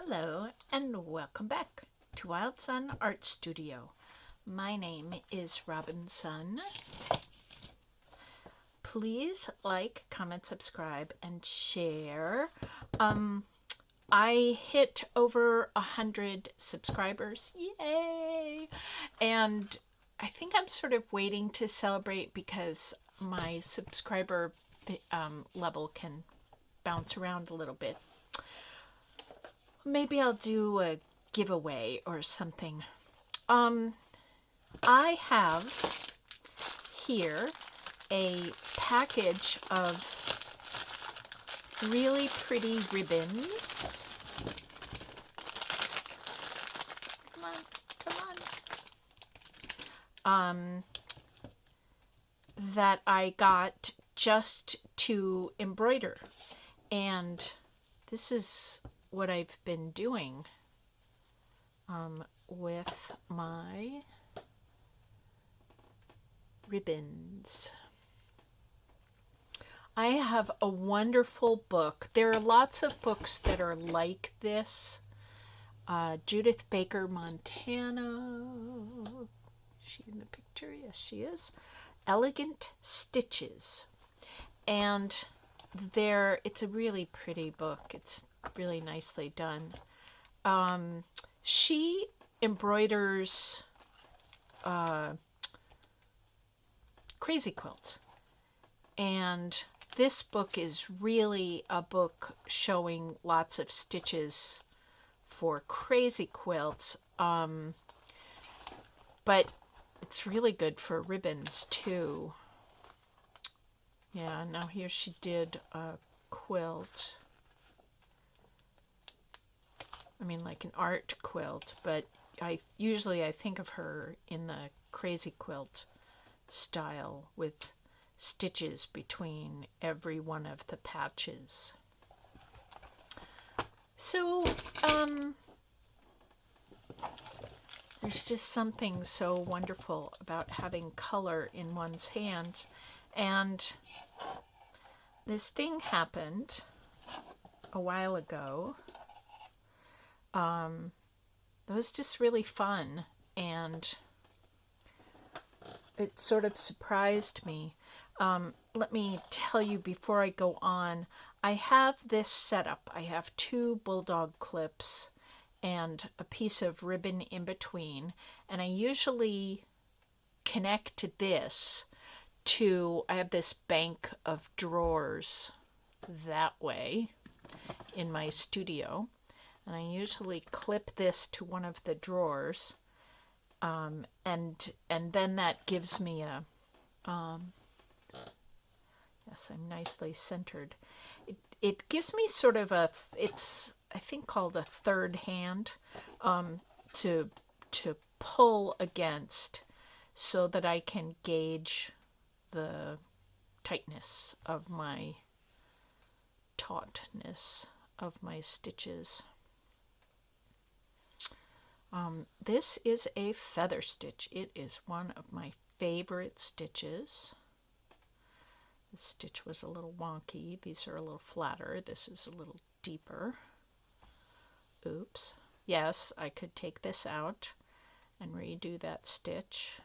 Hello and welcome back to Wild Sun Art Studio. My name is Robinsunne. Please like, comment, subscribe, and share. I hit over 100 subscribers. Yay! And I think I'm sort of waiting to celebrate because my subscriber level can bounce around a little bit. Maybe I'll do a giveaway or something. I have here a package of really pretty ribbons. Come on, come on. That I got just to embroider. And this is what I've been doing with my ribbons. I have a wonderful book. There are lots of books that are like this. Judith Baker Montana. Is she in the picture? Yes, she is. Elegant Stitches. And it's a really pretty book. It's really nicely done. She embroiders crazy quilts, and this book is really a book showing lots of stitches for crazy quilts, but it's really good for ribbons too. Yeah, now here she did a quilt. I mean, like an art quilt, but I think of her in the crazy quilt style with stitches between every one of the patches. So, there's just something so wonderful about having color in one's hands. And this thing happened a while ago. It was just really fun, and it sort of surprised me. Let me tell you before I go on, I have this setup. I have 2 bulldog clips and a piece of ribbon in between, and I usually connect this to, I have this bank of drawers that way in my studio. And I usually clip this to one of the drawers, and then that gives me a, yes, I'm nicely centered. It gives me sort of it's I think called a third hand, to pull against, so that I can gauge the tightness of my tautness of my stitches. This is a feather stitch. It is one of my favorite stitches. The stitch was a little wonky. These are a little flatter. This is a little deeper. Oops. Yes, I could take this out and redo that stitch.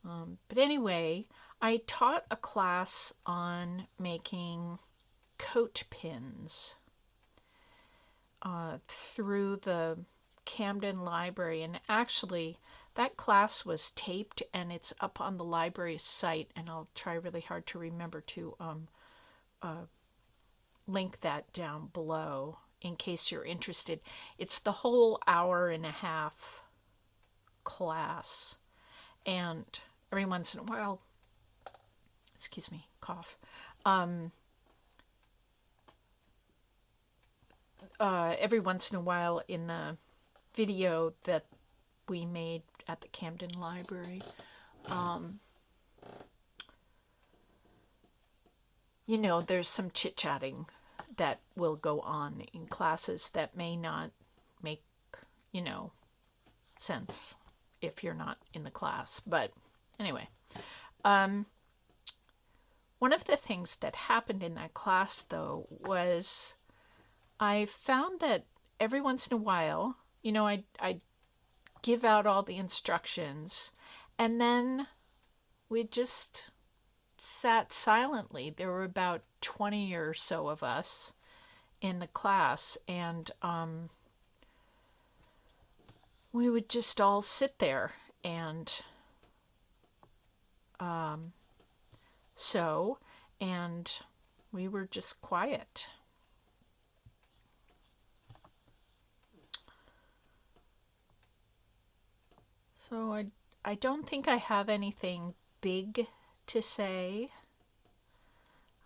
But anyway, I taught a class on making coat pins through the Camden Library, and actually that class was taped and it's up on the library site, and I'll try really hard to remember to link that down below in case you're interested. It's the whole hour-and-a-half class, and every once in a while, excuse me, cough, every once in a while in the video that we made at the Camden Library, there's some chit-chatting that will go on in classes that may not make, sense if you're not in the class. But anyway, one of the things that happened in that class, though, was I found that every once in a while, I give out all the instructions, and then we just sat silently. There were about 20 or so of us in the class, and we would just all sit there and sew, and we were just quiet. So I don't think I have anything big to say.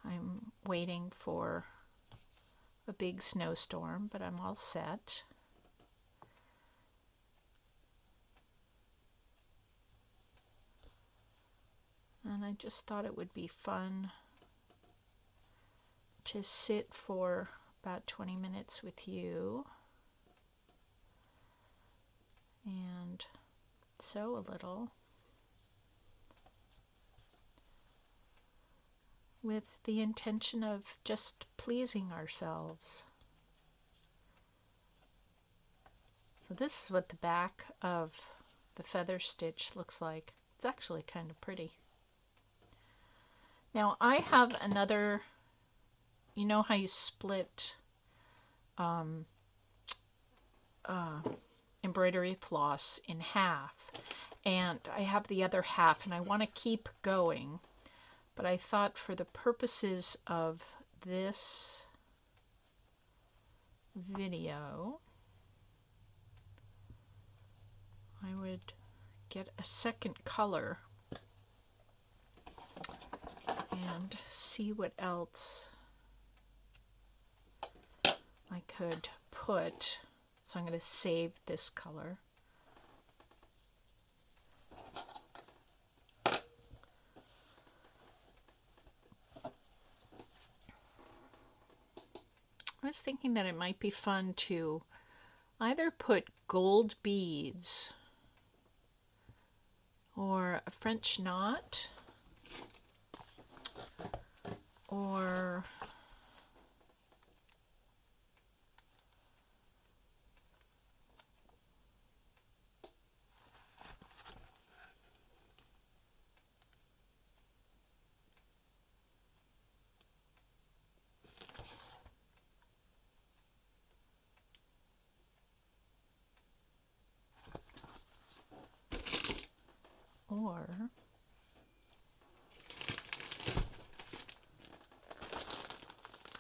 I'm waiting for a big snowstorm, but I'm all set. And I just thought it would be fun to sit for about 20 minutes with you and sew a little with the intention of just pleasing ourselves. So this is what the back of the feather stitch looks like. It's actually kind of pretty. Now I have another, you know how you split embroidery floss in half, and I have the other half and I want to keep going, but I thought for the purposes of this video I would get a second color and see what else I could put. So I'm going to save this color. I was thinking that it might be fun to either put gold beads or a French knot or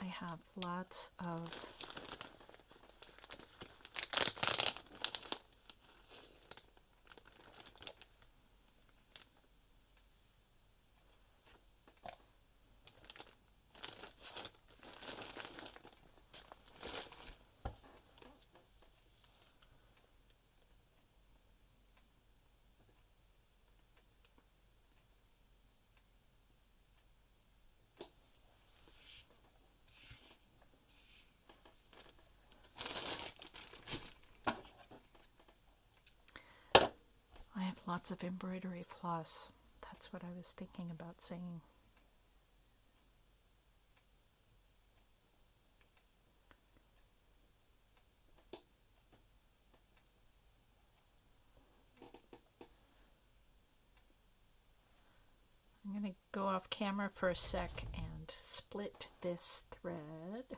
I have lots of lots of embroidery floss. That's what I was thinking about saying. I'm going to go off camera for a sec and split this thread.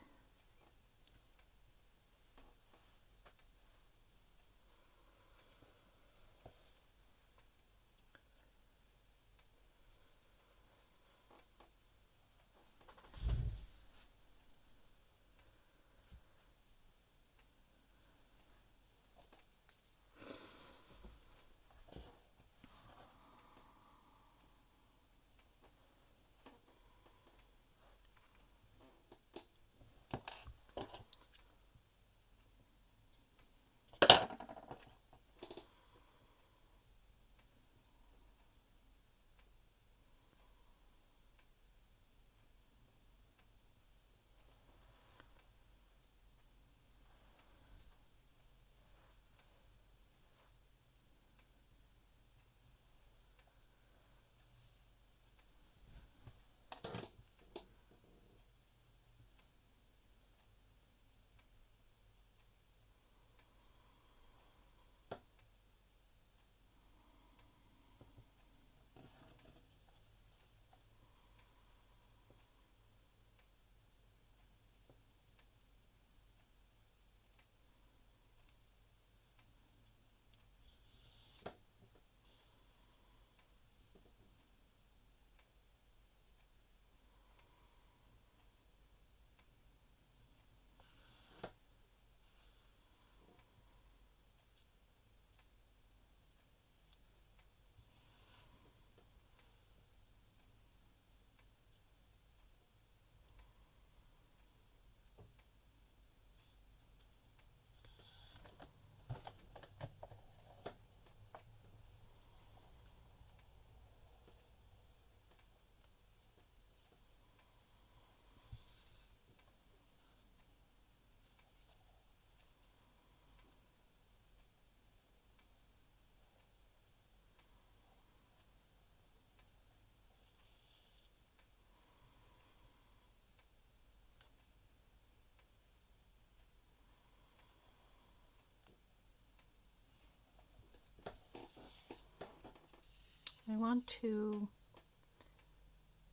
want to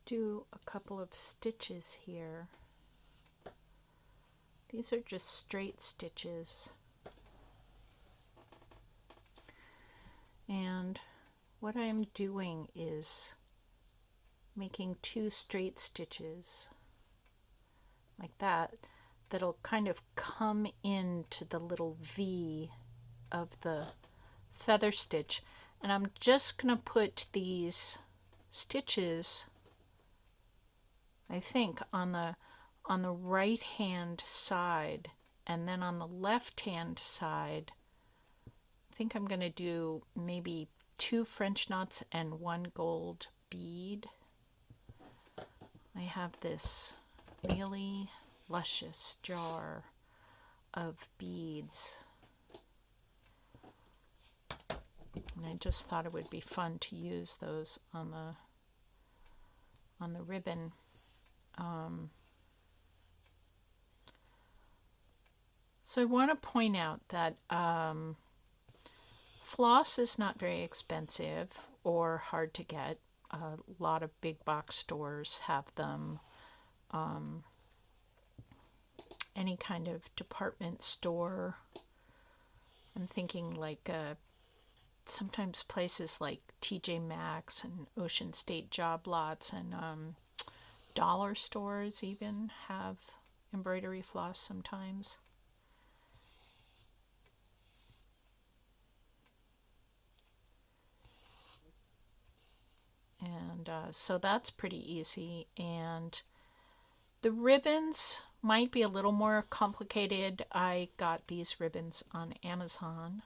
do a couple of stitches here. These are just straight stitches. And what I'm doing is making 2 straight stitches like that, that'll kind of come into the little V of the feather stitch. And I'm just going to put these stitches, I think, on the right hand side, and then on the left hand side I think I'm going to do maybe 2 French knots and 1 gold bead. I have this really luscious jar of beads, and I just thought it would be fun to use those on the ribbon. So I want to point out that floss is not very expensive or hard to get. A lot of big box stores have them. Any kind of department store. I'm thinking like sometimes places like TJ Maxx and Ocean State Job Lots and dollar stores even have embroidery floss sometimes. And so that's pretty easy. And the ribbons might be a little more complicated. I got these ribbons on Amazon.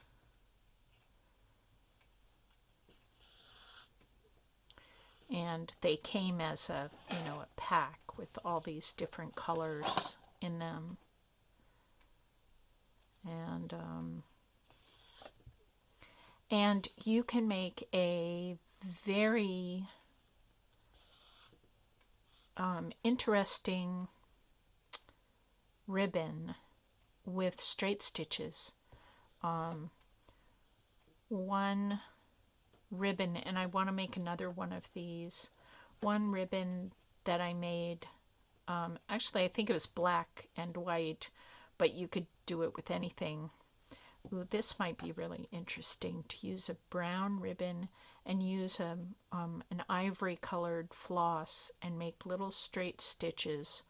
And they came as a pack with all these different colors in them. And you can make a very interesting ribbon with straight stitches. One ribbon, and I want to make another one of these. One ribbon that I made, actually I think it was black and white, but you could do it with anything. Ooh, this might be really interesting, to use a brown ribbon and use an ivory colored floss and make little straight stitches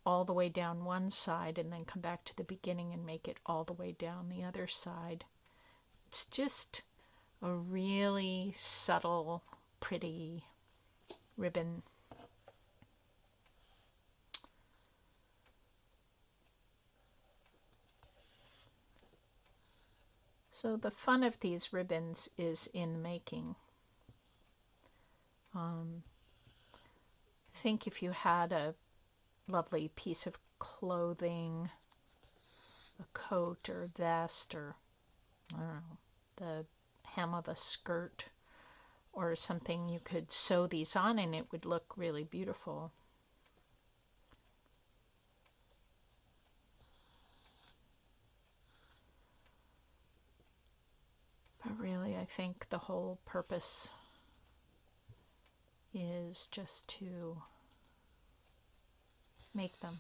all the way down one side and then come back to the beginning and make it all the way down the other side. It's just a really subtle, pretty ribbon. So the fun of these ribbons is in making. I think if you had a lovely piece of clothing, a coat or a vest, or I don't know, the hem of a skirt or something, you could sew these on and it would look really beautiful. But really, I think the whole purpose is just to make them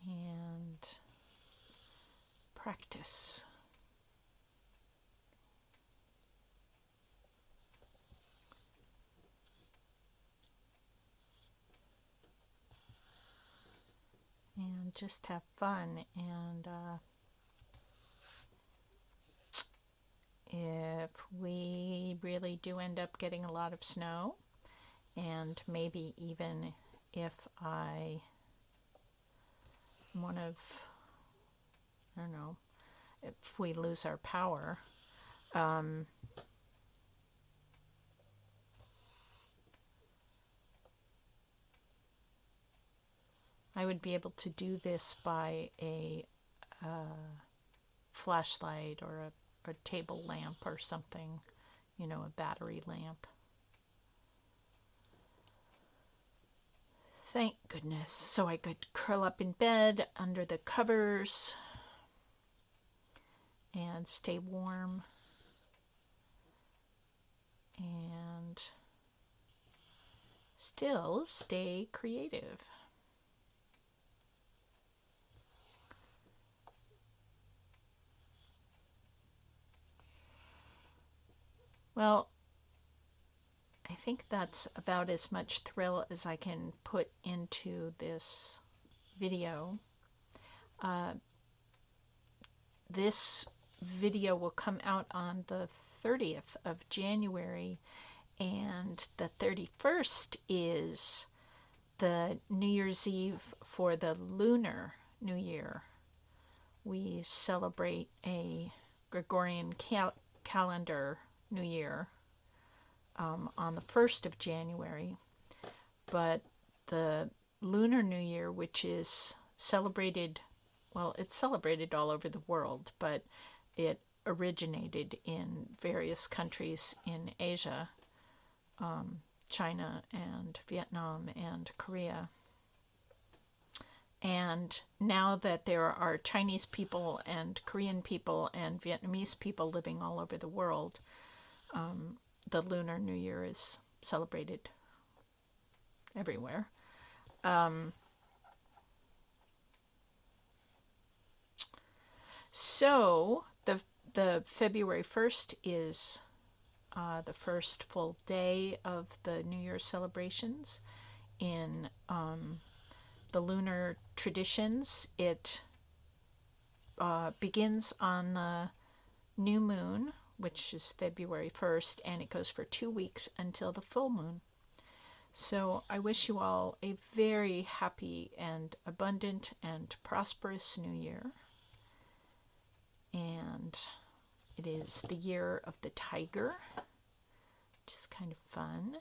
and practice. And just have fun. And if we really do end up getting a lot of snow, and maybe even if if we lose our power, I would be able to do this by a flashlight or a table lamp or something, a battery lamp. Thank goodness. So I could curl up in bed under the covers and stay warm. and still stay creative. Well, I think that's about as much thrill as I can put into this video. This video will come out on the 30th of January, and the 31st is the New Year's Eve for the Lunar New Year. We celebrate a Gregorian calendar New Year on the 1st of January, but the Lunar New Year, which is celebrated, well, it's celebrated all over the world, but it originated in various countries in Asia, China and Vietnam and Korea. And now that there are Chinese people and Korean people and Vietnamese people living all over the world, the Lunar New Year is celebrated everywhere. So the February 1st is the first full day of the New Year celebrations. In the lunar traditions, it begins on the new moon, which is February 1st, and it goes for 2 weeks until the full moon. So I wish you all a very happy and abundant and prosperous New Year. And it is the year of the tiger, which is kind of fun.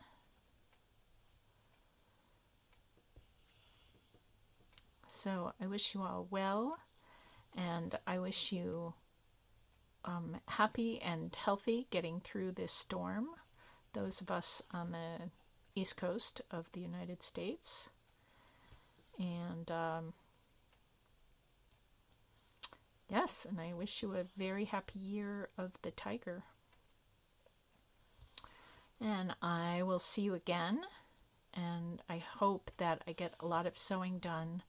So I wish you all well, and I wish you happy and healthy getting through this storm, those of us on the East Coast of the United States. And yes, and I wish you a very happy year of the tiger. And I will see you again, and I hope that I get a lot of sewing done.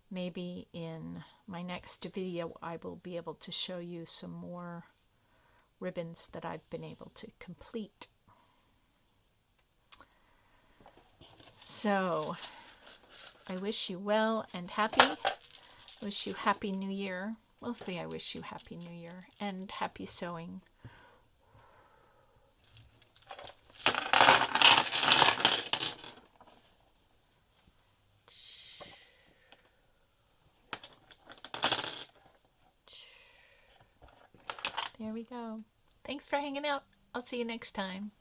Maybe in my next video I will be able to show you some more ribbons that I've been able to complete. So I wish you well and happy. Wish you Happy New Year. Mostly I wish you Happy New Year and happy sewing. There we go. Thanks for hanging out. I'll see you next time.